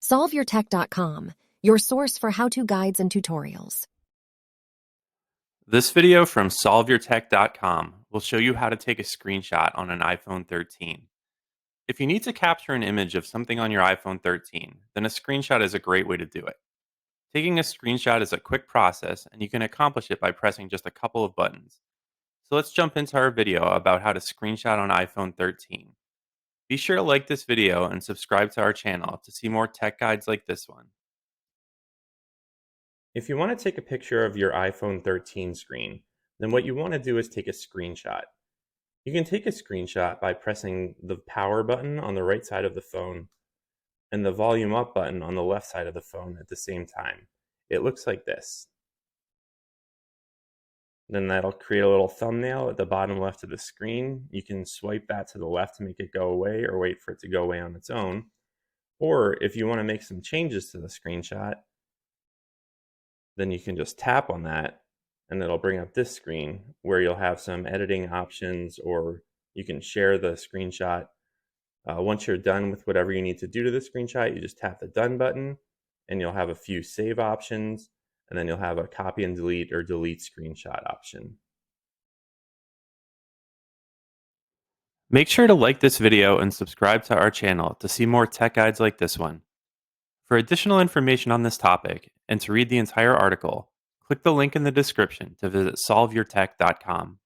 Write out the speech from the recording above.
SolveYourTech.com, your source for how-to guides and tutorials. This video from SolveYourTech.com will show you how to take a screenshot on an iPhone 13. If you need to capture an image of something on your iPhone 13, then a screenshot is a great way to do it. Taking a screenshot is a quick process, and you can accomplish it by pressing just a couple of buttons. So let's jump into our video about how to screenshot on iPhone 13. Be sure to like this video and subscribe to our channel to see more tech guides like this one. If you want to take a picture of your iPhone 13 screen, then what you want to do is take a screenshot. You can take a screenshot by pressing the power button on the right side of the phone and the volume up button on the left side of the phone at the same time. It looks like this. Then that'll create a little thumbnail at the bottom left of the screen. You can swipe that to the left to make it go away or wait for it to go away on its own. Or if you want to make some changes to the screenshot, then you can just tap on that and it'll bring up this screen where you'll have some editing options, or you can share the screenshot. Once you're done with whatever you need to do to the screenshot, you just tap the done button and you'll have a few save options, and then you'll have a copy and delete or delete screenshot option. Make sure to like this video and subscribe to our channel to see more tech guides like this one. For additional information on this topic and to read the entire article, click the link in the description to visit solveyourtech.com.